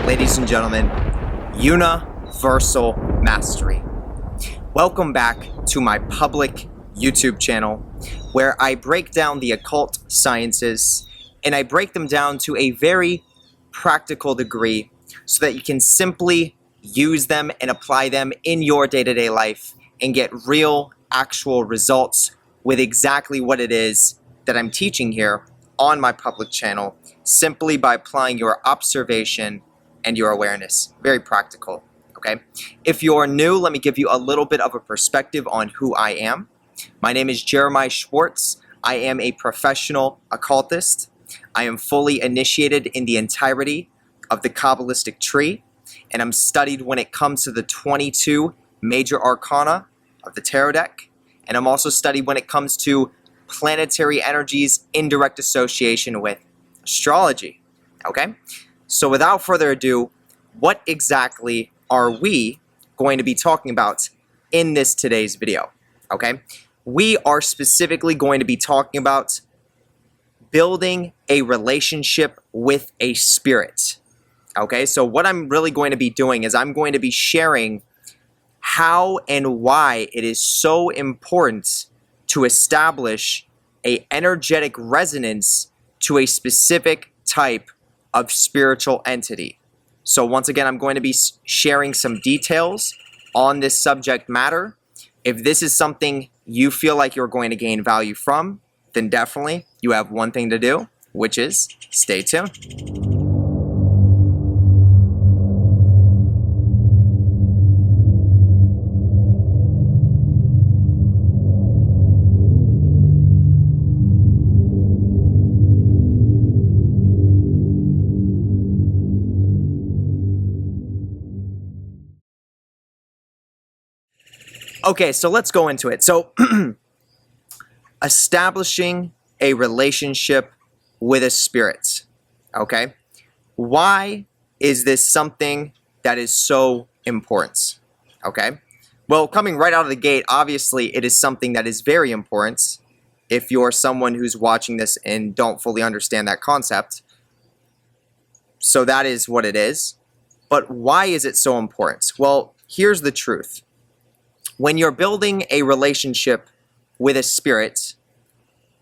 ladies and gentlemen, Universal Mastery. Welcome back to my public YouTube channel where I break down the occult sciences and I break them down to a very practical degree so that you can simply use them and apply them in your day-to-day life and get real, actual results with exactly what it is that I'm teaching here on my public channel, simply by applying your observation and your awareness. Very practical, okay? If you're new, let me give you a little bit of a perspective on who I am. My name is Jeremiah Schwartz. I am a professional occultist. I am fully initiated in the entirety of the Kabbalistic tree, and I'm studied when it comes to the 22 major arcana of the tarot deck, and I'm also studied when it comes to planetary energies in direct association with astrology, okay? So without further ado, what exactly are we going to be talking about in this today's video, okay? We are specifically going to be talking about building a relationship with a spirit, okay? So what I'm really going to be doing is I'm going to be sharing how and why it is so important to establish an energetic resonance to a specific type of spiritual entity. So once again, I'm going to be sharing some details on this subject matter. If this is something you feel like you're going to gain value from, then definitely you have one thing to do, which is stay tuned. Okay, so let's go into it. So, establishing a relationship with a spirit, okay? Why is this something that is so important, okay? Well, coming right out of the gate, obviously it is something that is very important if you're someone who's watching this and don't fully understand that concept. So that is what it is. But why is it so important? Well, here's the truth. When you're building a relationship with a spirit,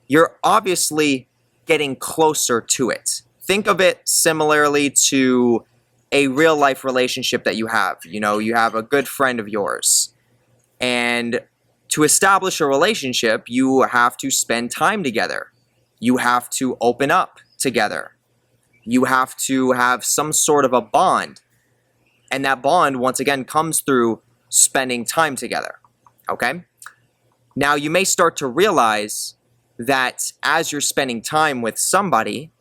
you're obviously getting closer to it. Think of it similarly to a real life relationship that you have. You know, you have a good friend of yours. And to establish a relationship, you have to spend time together. You have to open up together. You have to have some sort of a bond. And that bond, once again, comes through spending time together, okay? Now, you may start to realize that as you're spending time with somebody,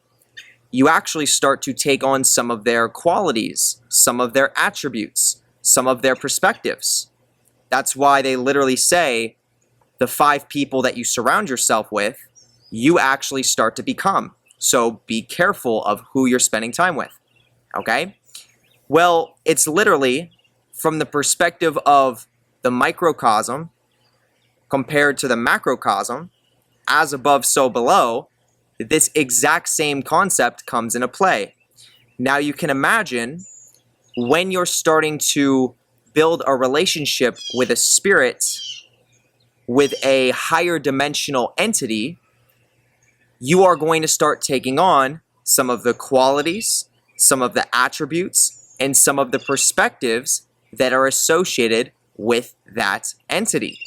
you actually start to take on some of their qualities, some of their attributes, some of their perspectives. That's why they literally say the 5 people that you surround yourself with, you actually start to become. So be careful of who you're spending time with, okay? Well, it's literally from the perspective of the microcosm compared to the macrocosm, as above, so below, this exact same concept comes into play. Now you can imagine when you're starting to build a relationship with a spirit, with a higher dimensional entity, you are going to start taking on some of the qualities, some of the attributes, and some of the perspectives that are associated with that entity,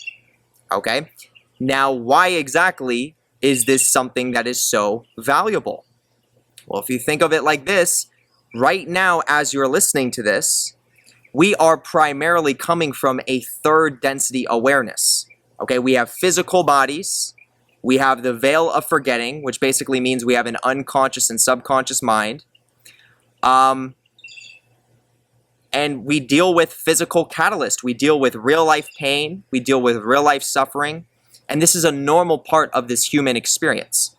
okay? Now, why exactly is this something that is so valuable? Well, if you think of it like this, right now as you're listening to this, we are primarily coming from a third density awareness, okay? We have physical bodies, we have the veil of forgetting, which basically means we have an unconscious and subconscious mind, and we deal with physical catalyst. We deal with real life pain. We deal with real life suffering. And this is a normal part of this human experience.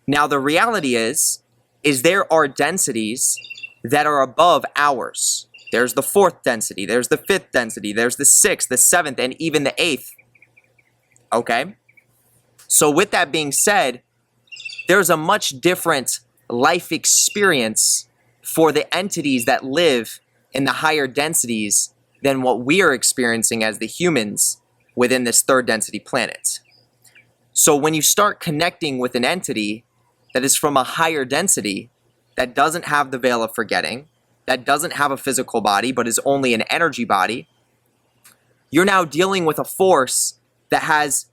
Now, the reality is there are densities that are above ours. There's the 4th density. There's the 5th density. There's the 6th, the 7th, and even the 8th. Okay? So with that being said, there's a much different life experience for the entities that live in the higher densities than what we are experiencing as the humans within this third density planet. So when you start connecting with an entity that is from a higher density, that doesn't have the veil of forgetting, that doesn't have a physical body, but is only an energy body, you're now dealing with a force that has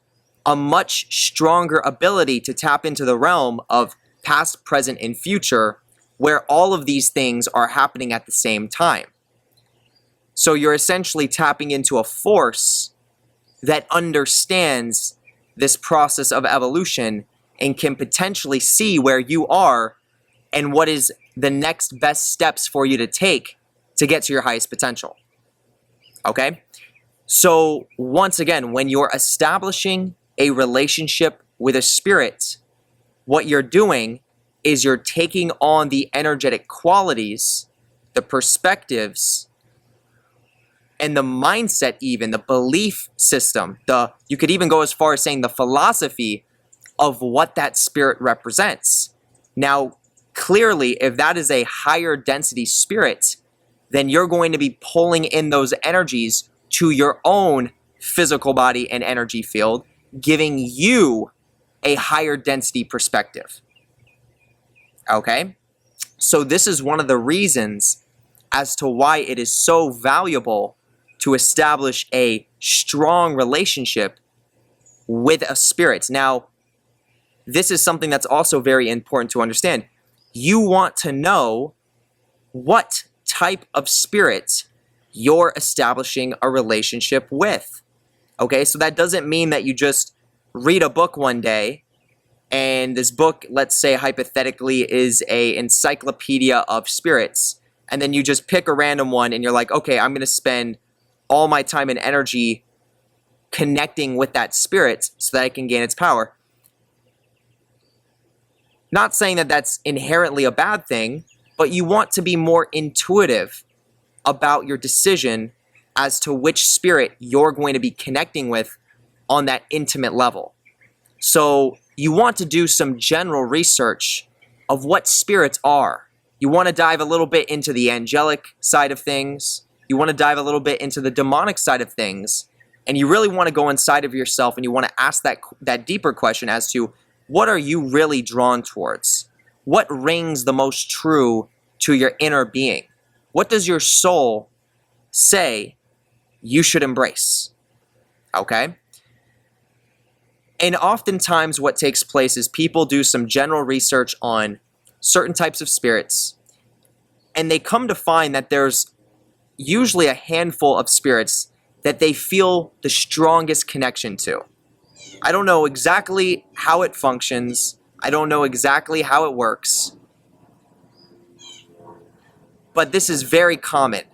a much stronger ability to tap into the realm of past, present, and future, where all of these things are happening at the same time. So you're essentially tapping into a force that understands this process of evolution and can potentially see where you are and what is the next best steps for you to take to get to your highest potential. Okay? So once again, when you're establishing a relationship with a spirit, what you're doing is you're taking on the energetic qualities, the perspectives, and the mindset, even the belief system, you could even go as far as saying the philosophy of what that spirit represents. Now, clearly, if that is a higher density spirit, then you're going to be pulling in those energies to your own physical body and energy field, giving you a higher density perspective. Okay? So this is one of the reasons as to why it is so valuable to establish a strong relationship with a spirit. Now, this is something that's also very important to understand. You want to know what type of spirit you're establishing a relationship with. Okay, so that doesn't mean that you just read a book one day and this book, let's say hypothetically, is an encyclopedia of spirits, and then you just pick a random one and you're like, okay, I'm going to spend all my time and energy connecting with that spirit so that I can gain its power. Not saying that that's inherently a bad thing, but you want to be more intuitive about your decision as to which spirit you're going to be connecting with on that intimate level. So you want to do some general research of what spirits are. You want to dive a little bit into the angelic side of things. You want to dive a little bit into the demonic side of things. And you really want to go inside of yourself and you want to ask that deeper question as to what are you really drawn towards? What rings the most true to your inner being? What does your soul say you should embrace? Okay? And oftentimes what takes place is people do some general research on certain types of spirits, and they come to find that there's usually a handful of spirits that they feel the strongest connection to. I don't know exactly how it functions. I don't know exactly how it works. But this is very common.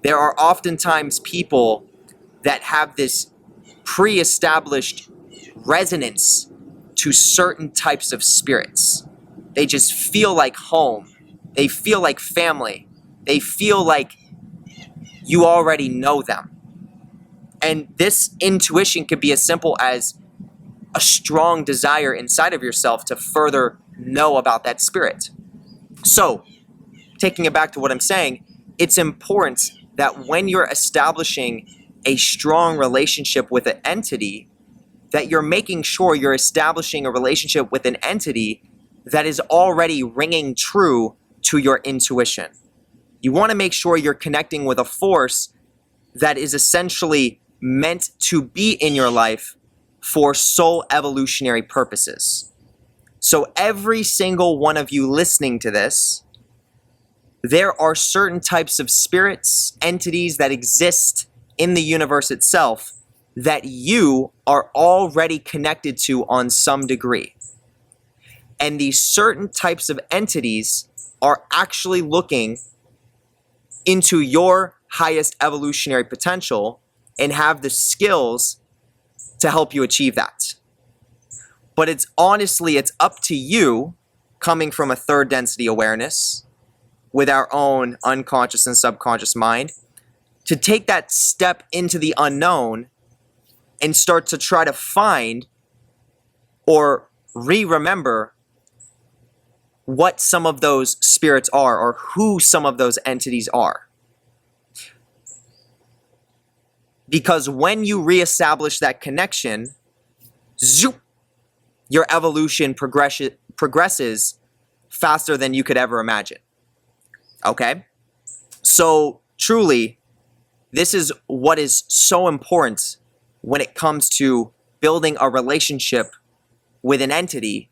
There are oftentimes people that have this pre-established resonance to certain types of spirits. They just feel like home. They feel like family. They feel like you already know them. And this intuition could be as simple as a strong desire inside of yourself to further know about that spirit. So, taking it back to what I'm saying, it's important that when you're establishing a strong relationship with an entity, that you're making sure you're establishing a relationship with an entity that is already ringing true to your intuition. You want to make sure you're connecting with a force that is essentially meant to be in your life for soul evolutionary purposes. So every single one of you listening to this, there are certain types of spirits, entities that exist in the universe itself that you are already connected to on some degree. And these certain types of entities are actually looking into your highest evolutionary potential and have the skills to help you achieve that. But it's up to you, coming from a third density awareness with our own unconscious and subconscious mind, to take that step into the unknown and start to try to find or remember what some of those spirits are or who some of those entities are. Because when you reestablish that connection, zoop, your evolution progresses faster than you could ever imagine. Okay? So truly, this is what is so important when it comes to building a relationship with an entity,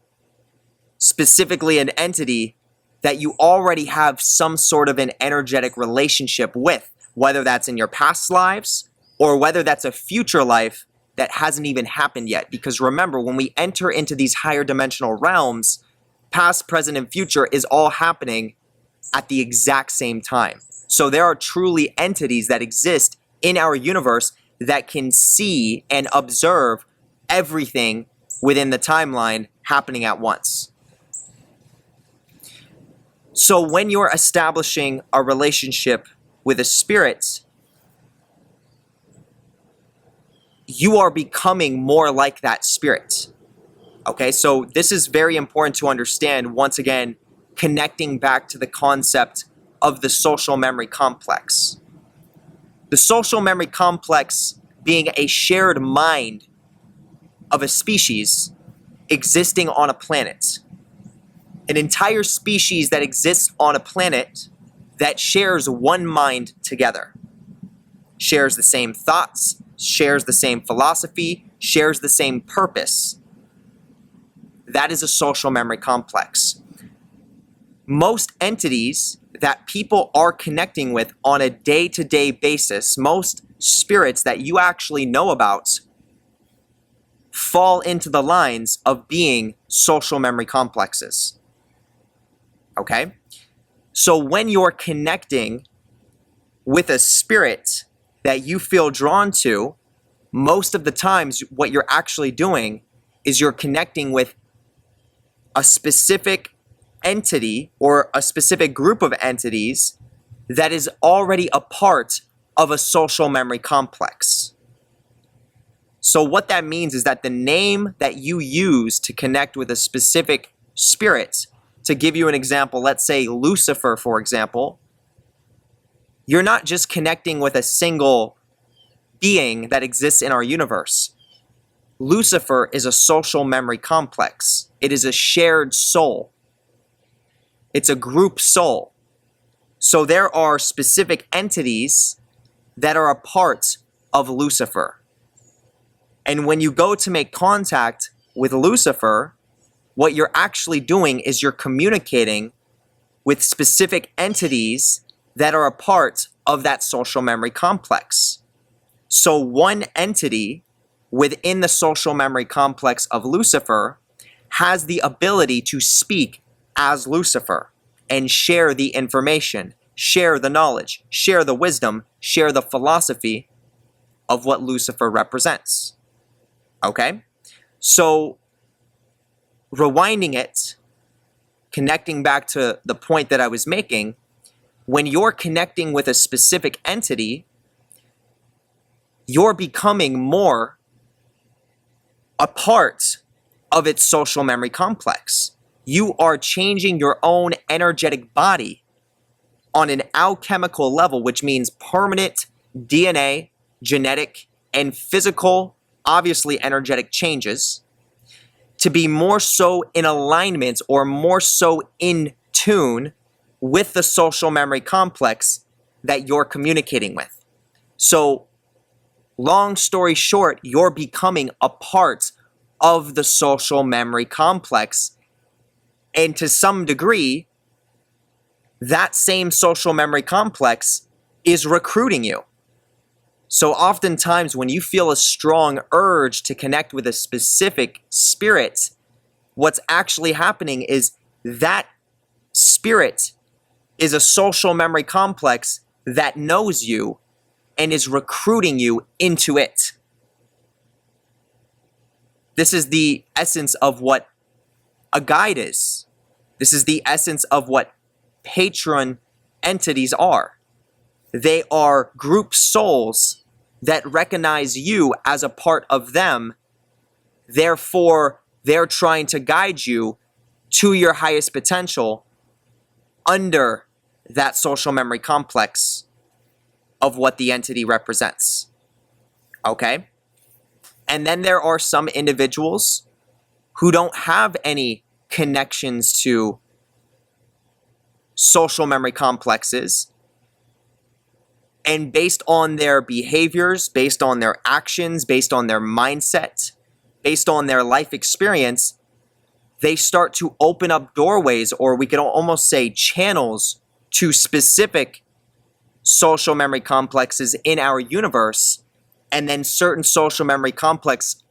specifically an entity that you already have some sort of an energetic relationship with, whether that's in your past lives or whether that's a future life that hasn't even happened yet. Because remember, when we enter into these higher dimensional realms, past, present, and future is all happening at the exact same time. So there are truly entities that exist in our universe that can see and observe everything within the timeline happening at once. So when you're establishing a relationship with a spirit, you are becoming more like that spirit. Okay, so this is very important to understand, once again, connecting back to the concept of the social memory complex. The social memory complex being a shared mind of a species existing on a planet. An entire species that exists on a planet that shares one mind together. Shares the same thoughts, shares the same philosophy, shares the same purpose. That is a social memory complex. Most entities that people are connecting with on a day-to-day basis, most spirits that you actually know about, fall into the lines of being social memory complexes. Okay? So when you're connecting with a spirit that you feel drawn to, most of the times what you're actually doing is you're connecting with a specific entity or a specific group of entities that is already a part of a social memory complex. So what that means is that the name that you use to connect with a specific spirit, to give you an example, let's say Lucifer, for example, you're not just connecting with a single being that exists in our universe. Lucifer is a social memory complex. It is a shared soul. It's a group soul. So there are specific entities that are a part of Lucifer. And when you go to make contact with Lucifer, what you're actually doing is you're communicating with specific entities that are a part of that social memory complex. So one entity within the social memory complex of Lucifer has the ability to speak as Lucifer and share the information, share the knowledge, share the wisdom, share the philosophy of what Lucifer represents. Okay? So, rewinding it, connecting back to the point that I was making, when you're connecting with a specific entity, you're becoming more a part of its social memory complex. You are changing your own energetic body on an alchemical level, which means permanent DNA, genetic, and physical, obviously energetic changes, to be more so in alignment or more so in tune with the social memory complex that you're communicating with. So, long story short, you're becoming a part of the social memory complex. And to some degree, that same social memory complex is recruiting you. So oftentimes when you feel a strong urge to connect with a specific spirit, what's actually happening is that spirit is a social memory complex that knows you and is recruiting you into it. This is the essence of what a guide is. This is the essence of what patron entities are. They are group souls that recognize you as a part of them. Therefore, they're trying to guide you to your highest potential under that social memory complex of what the entity represents. Okay? And then there are some individuals who don't have any connections to social memory complexes, and based on their behaviors, based on their actions, based on their mindset, based on their life experience, they start to open up doorways, or we could almost say channels, to specific social memory complexes in our universe, and then certain social memory complexes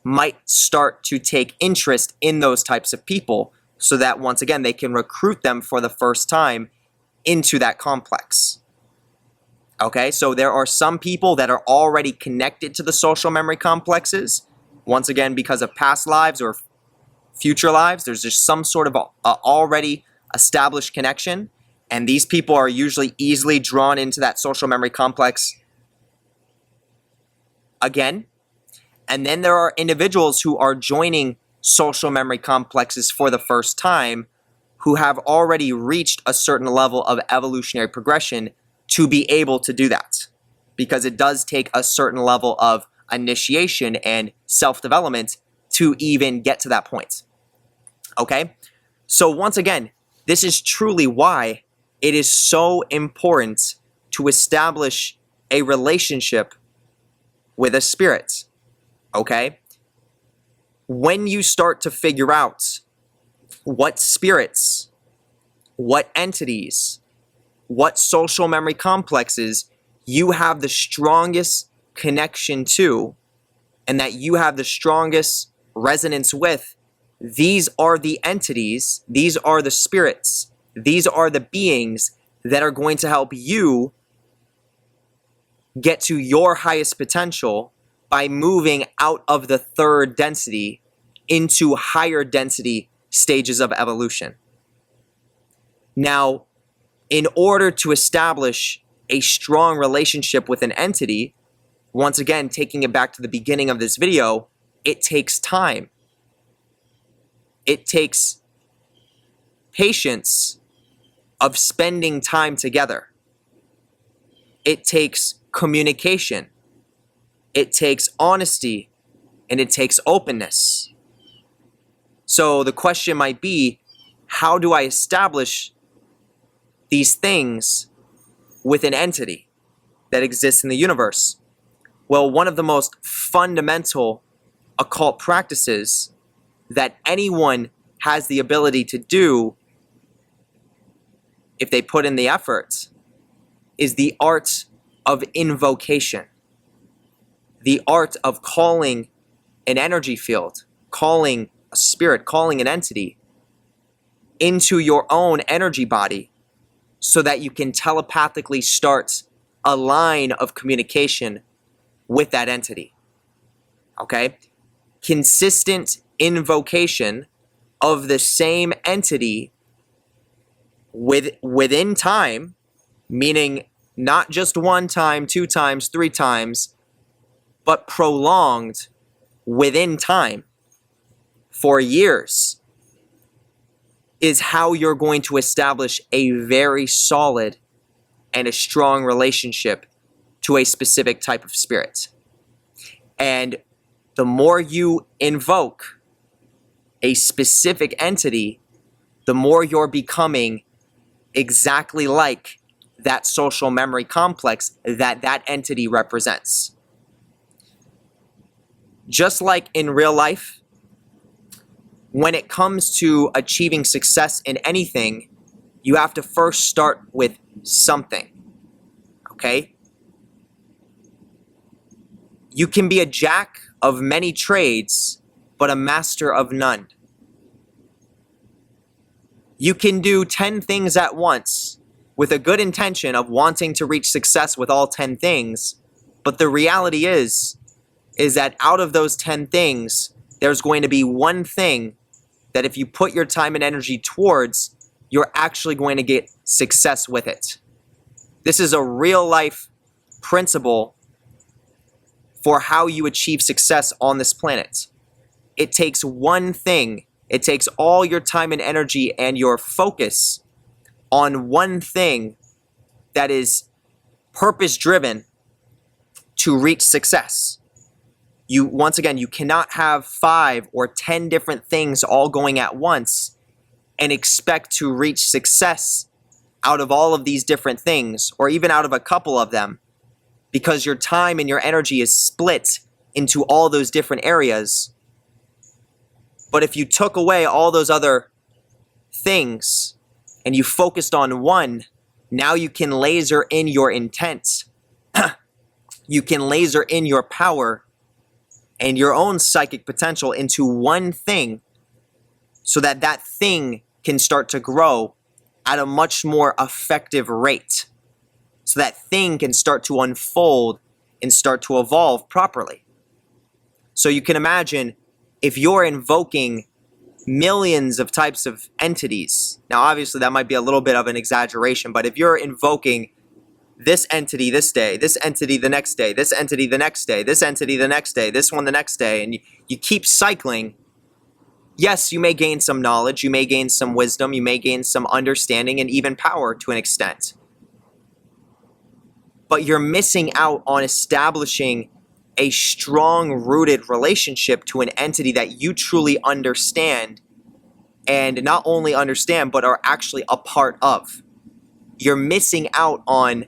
might start to take interest in those types of people, so that once again they can recruit them for the first time into that complex. Okay, so there are some people that are already connected to the social memory complexes, once again because of past lives or future lives. There's just some sort of already established connection, and these people are usually easily drawn into that social memory complex again. And then there are individuals who are joining social memory complexes for the first time, who have already reached a certain level of evolutionary progression to be able to do that, because it does take a certain level of initiation and self-development to even get to that point. Okay? So once again, this is truly why it is so important to establish a relationship with a spirit. Okay? When you start to figure out what spirits, what entities, what social memory complexes you have the strongest connection to, and that you have the strongest resonance with, these are the entities, these are the spirits, these are the beings that are going to help you get to your highest potential by moving out of the third density into higher density stages of evolution. Now, in order to establish a strong relationship with an entity, once again, taking it back to the beginning of this video, it takes time. It takes patience of spending time together. It takes communication. It takes honesty, and it takes openness. So the question might be, how do I establish these things with an entity that exists in the universe? Well, one of the most fundamental occult practices that anyone has the ability to do, if they put in the effort, is the art of invocation. The art of calling an energy field, calling a spirit, calling an entity into your own energy body, so that you can telepathically start a line of communication with that entity. Okay? Consistent invocation of the same entity within time, meaning not just one time, 2 times, 3 times, but prolonged within time for years, is how you're going to establish a very solid and a strong relationship to a specific type of spirit. And the more you invoke a specific entity, the more you're becoming exactly like that social memory complex that that entity represents. Just like in real life, when it comes to achieving success in anything, you have to first start with something. Okay? You can be a jack of many trades, but a master of none. You can do 10 things at once with a good intention of wanting to reach success with all 10 things, but the reality is that out of those 10 things, there's going to be one thing that if you put your time and energy towards, you're actually going to get success with it. This is a real life principle for how you achieve success on this planet. It takes one thing It takes all your time and energy and your focus on one thing that is purpose-driven to reach success. Once again, you cannot have 5 or 10 different things all going at once and expect to reach success out of all of these different things, or even out of a couple of them, because your time and your energy is split into all those different areas. But if you took away all those other things and you focused on one, now you can laser in your intent. You can laser in your power and your own psychic potential into one thing, so that that thing can start to grow at a much more effective rate. So that thing can start to unfold and start to evolve properly. So you can imagine, if you're invoking millions of types of entities, now obviously that might be a little bit of an exaggeration, but if you're invoking this entity this day, this entity the next day, this entity the next day, this entity the next day, this one the next day, and you keep cycling, yes, you may gain some knowledge, you may gain some wisdom, you may gain some understanding and even power to an extent. But you're missing out on establishing a strong-rooted relationship to an entity that you truly understand, and not only understand, but are actually a part of. You're missing out on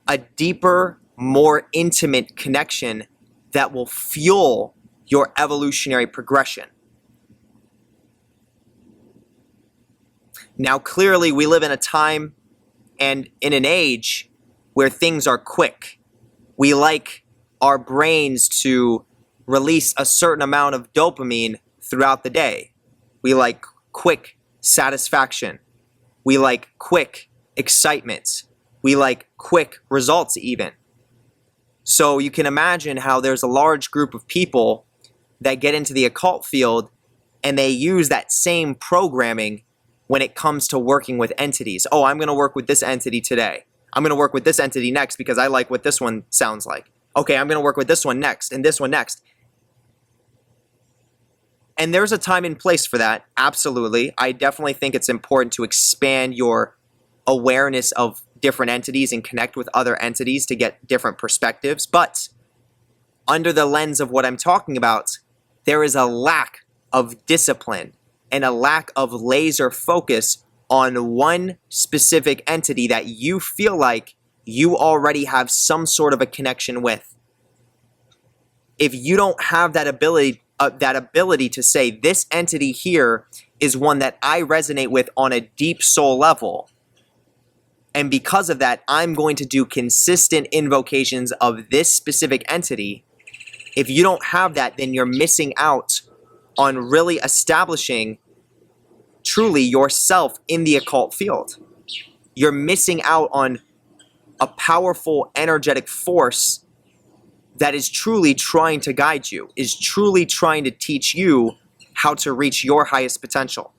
a deeper, more intimate connection that will fuel your evolutionary progression. Now, clearly, we live in a time and in an age where things are quick. We like our brains to release a certain amount of dopamine throughout the day. We like quick satisfaction. We like quick excitement. We like quick results even. So you can imagine how there's a large group of people that get into the occult field and they use that same programming when it comes to working with entities. Oh, I'm going to work with this entity today. I'm going to work with this entity next because I like what this one sounds like. Okay, I'm going to work with this one next and this one next. And there's a time and place for that, absolutely. I definitely think it's important to expand your awareness of different entities and connect with other entities to get different perspectives. But under the lens of what I'm talking about, there is a lack of discipline and a lack of laser focus on one specific entity that you feel like you already have some sort of a connection with. If you don't have that ability to say, this entity here is one that I resonate with on a deep soul level, and because of that, I'm going to do consistent invocations of this specific entity. If you don't have that, then you're missing out on really establishing truly yourself in the occult field. You're missing out on a powerful energetic force that is truly trying to guide you, is truly trying to teach you how to reach your highest potential.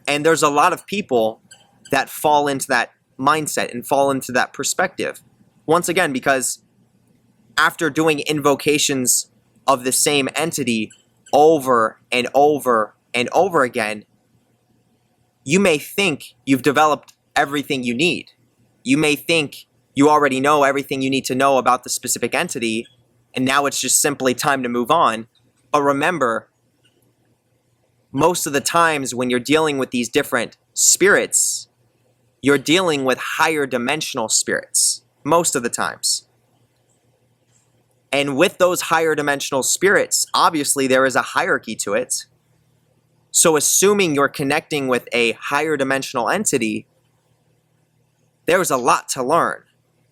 And there's a lot of people that fall into that mindset and fall into that perspective. Once again, because after doing invocations of the same entity over and over and over again, you may think you've developed everything you need. You may think you already know everything you need to know about the specific entity, and now it's just simply time to move on. But remember, most of the times when you're dealing with these different spirits, you're dealing with higher dimensional spirits, most of the times. And with those higher dimensional spirits, obviously there is a hierarchy to it. So assuming you're connecting with a higher dimensional entity, there's a lot to learn.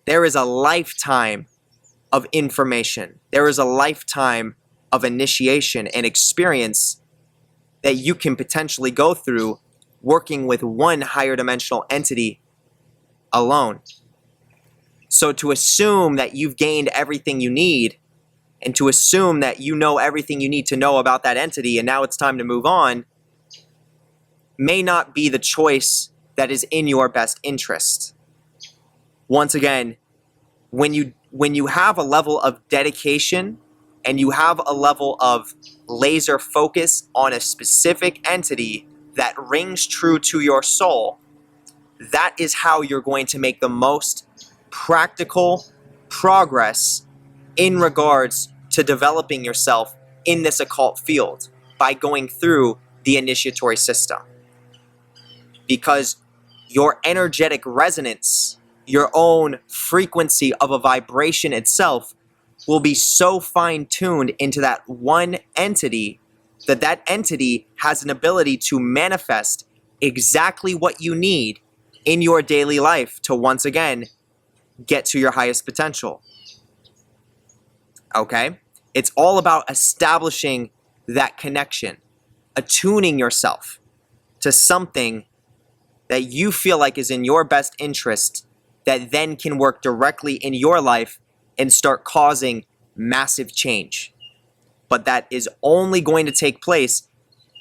There is a lifetime of information. There is a lifetime of initiation and experience that you can potentially go through working with one higher dimensional entity alone. So to assume that you've gained everything you need, and to assume that you know everything you need to know about that entity and now it's time to move on, may not be the choice that is in your best interest. Once again, when you have a level of dedication and you have a level of laser focus on a specific entity that rings true to your soul, that is how you're going to make the most practical progress in regards to developing yourself in this occult field, by going through the initiatory system. Because your energetic resonance, your own frequency of a vibration itself, will be so fine-tuned into that one entity that that entity has an ability to manifest exactly what you need in your daily life to once again get to your highest potential. Okay? It's all about establishing that connection, attuning yourself to something that you feel like is in your best interest, that then can work directly in your life and start causing massive change. But that is only going to take place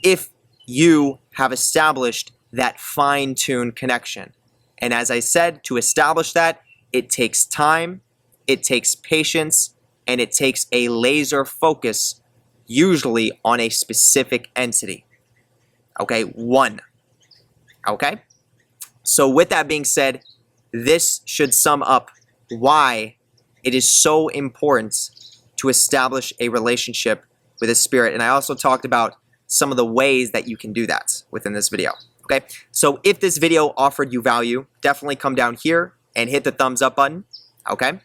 if you have established that fine-tuned connection. And as I said, to establish that, it takes time, it takes patience, and it takes a laser focus, usually on a specific entity. Okay, one. Okay? So with that being said, this should sum up why it is so important to establish a relationship with a spirit. And I also talked about some of the ways that you can do that within this video. Okay, so if this video offered you value, definitely come down here and hit the thumbs up button. Okay,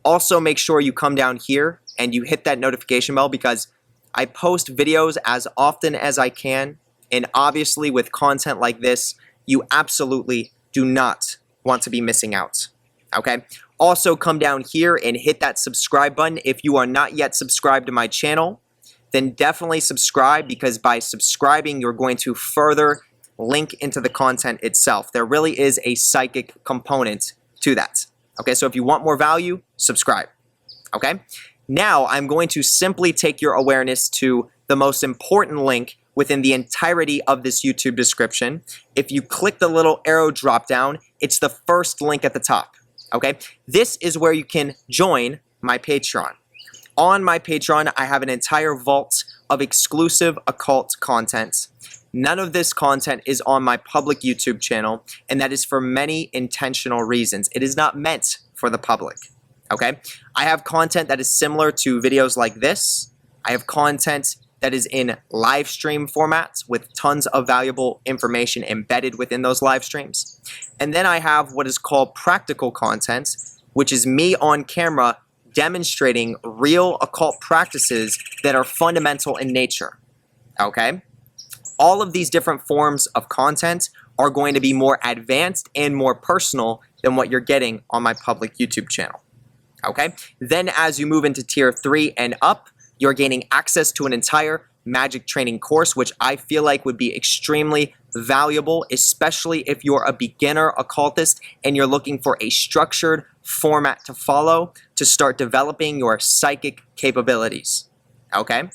also make sure you come down here and you hit that notification bell, because I post videos as often as I can, and obviously with content like this, you absolutely do not want to be missing out. Okay, also come down here and hit that subscribe button. If you are not yet subscribed to my channel, then definitely subscribe, because by subscribing, you're going to further link into the content itself. There really is a psychic component to that. Okay, so if you want more value, subscribe. Okay, now I'm going to simply take your awareness to the most important link within the entirety of this YouTube description. If you click the little arrow drop down, it's the first link at the top. Okay, this is where you can join my Patreon. On my Patreon, I have an entire vault of exclusive occult content. None of this content is on my public YouTube channel, and that is for many intentional reasons. It is not meant for the public. Okay, I have content that is similar to videos like this. I have content that is in live stream formats with tons of valuable information embedded within those live streams. And then I have what is called practical content, which is me on camera demonstrating real occult practices that are fundamental in nature. Okay? All of these different forms of content are going to be more advanced and more personal than what you're getting on my public YouTube channel. Okay? Then as you move into tier 3 and up, you're gaining access to an entire magic training course, which I feel like would be extremely valuable, especially if you're a beginner occultist and you're looking for a structured format to follow to start developing your psychic capabilities. Okay?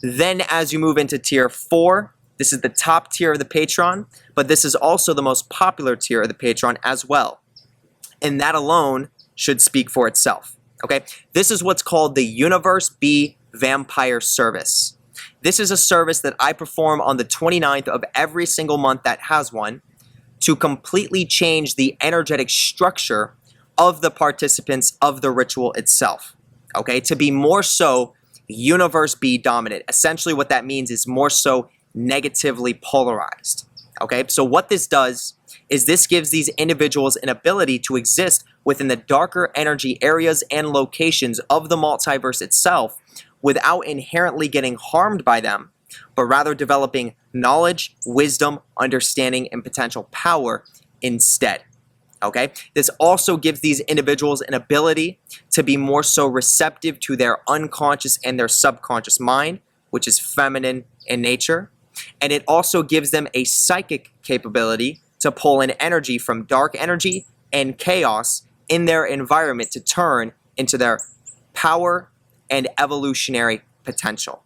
Then as you move into tier 4, this is the top tier of the Patreon, but this is also the most popular tier of the Patreon as well. And that alone should speak for itself. Okay? This is what's called the Universe.B Vampire Service. This is a service that I perform on the 29th of every single month that has one, to completely change the energetic structure of the participants of the ritual itself. Okay? To be more so Universe.B dominant. Essentially what that means is more so negatively polarized. Okay? So what this does is this gives these individuals an ability to exist within the darker energy areas and locations of the multiverse itself without inherently getting harmed by them, but rather developing knowledge, wisdom, understanding, and potential power instead. Okay? This also gives these individuals an ability to be more so receptive to their unconscious and their subconscious mind, which is feminine in nature. And it also gives them a psychic capability to pull in energy from dark energy and chaos in their environment to turn into their power and evolutionary potential.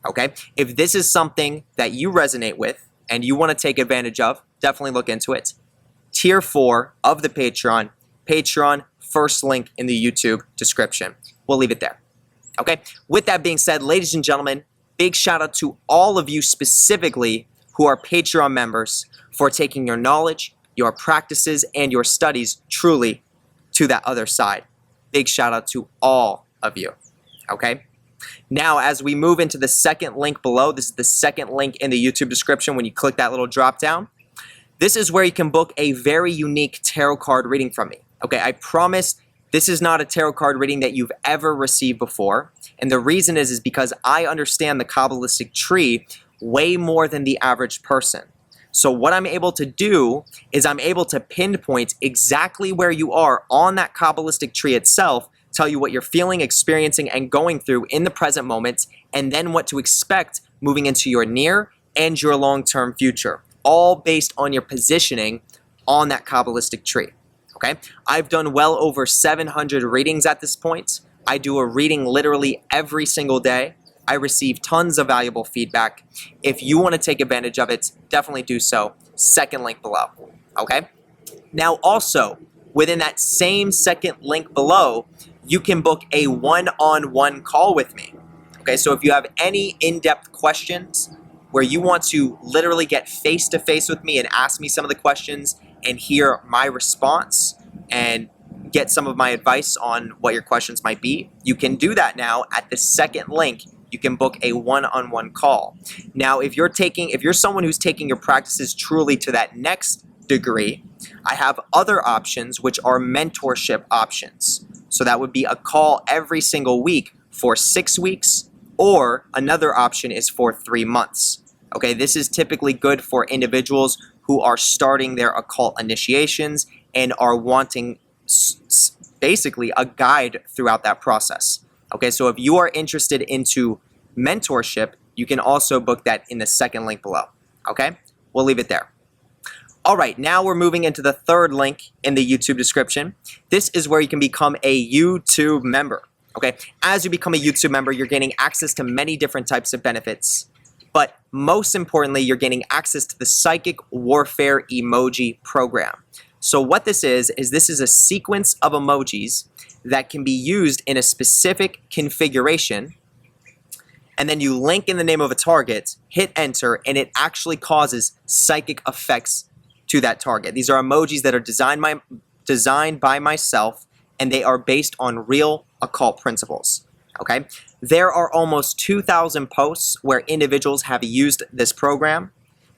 Okay? If this is something that you resonate with and you want to take advantage of, definitely look into it. Tier 4 of the Patreon, first link in the YouTube description. We'll leave it there. Okay, with that being said, ladies and gentlemen, big shout out to all of you specifically who are Patreon members for taking your knowledge, your practices, and your studies truly to that other side. Big shout out to all of you. Okay? Now, as we move into the second link below, this is the second link in the YouTube description when you click that little drop down. This is where you can book a very unique tarot card reading from me. Okay, I promise this is not a tarot card reading that you've ever received before. And the reason is because I understand the Kabbalistic tree way more than the average person. So what I'm able to do is I'm able to pinpoint exactly where you are on that Kabbalistic tree itself, tell you what you're feeling, experiencing, and going through in the present moment, and then what to expect moving into your near and your long-term future, all based on your positioning on that Kabbalistic tree. Okay? I've done well over 700 readings at this point. I do a reading literally every single day. I receive tons of valuable feedback. If you want to take advantage of it, definitely do so. Second link below. Okay? Now also, within that same second link below, you can book a one-on-one call with me. Okay, so if you have any in-depth questions where you want to literally get face-to-face with me and ask me some of the questions and hear my response and get some of my advice on what your questions might be, you can do that now at the second link. You can book a one-on-one call. Now, if you're someone who's taking your practices truly to that next degree, I have other options which are mentorship options. So that would be a call every single week for 6 weeks, or another option is for 3 months. Okay, this is typically good for individuals who are starting their occult initiations and are wanting basically a guide throughout that process. Okay, so if you are interested into mentorship, you can also book that in the second link below. Okay, we'll leave it there. All right, now we're moving into the third link in the YouTube description. This is where you can become a YouTube member. Okay, as you become a YouTube member, you're gaining access to many different types of benefits. But most importantly, you're gaining access to the Psychic Warfare Emoji Program. So what this is this is a sequence of emojis that can be used in a specific configuration, and then you link in the name of a target, hit enter, and it actually causes psychic effects to that target. These are emojis that are designed by myself, and they are based on real occult principles. Okay? There are almost 2,000 posts where individuals have used this program.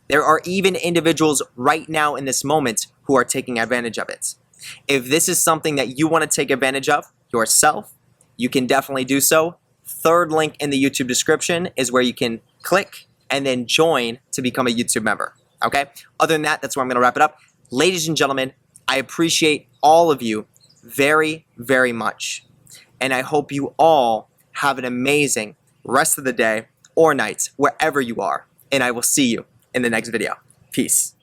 There are even individuals right now in this moment who are taking advantage of it. If this is something that you want to take advantage of yourself, you can definitely do so. Third link in the YouTube description is where you can click and then join to become a YouTube member. Okay? Other than that, that's where I'm going to wrap it up. Ladies and gentlemen, I appreciate all of you very, very much. And I hope you all have an amazing rest of the day or night, wherever you are. And I will see you in the next video. Peace.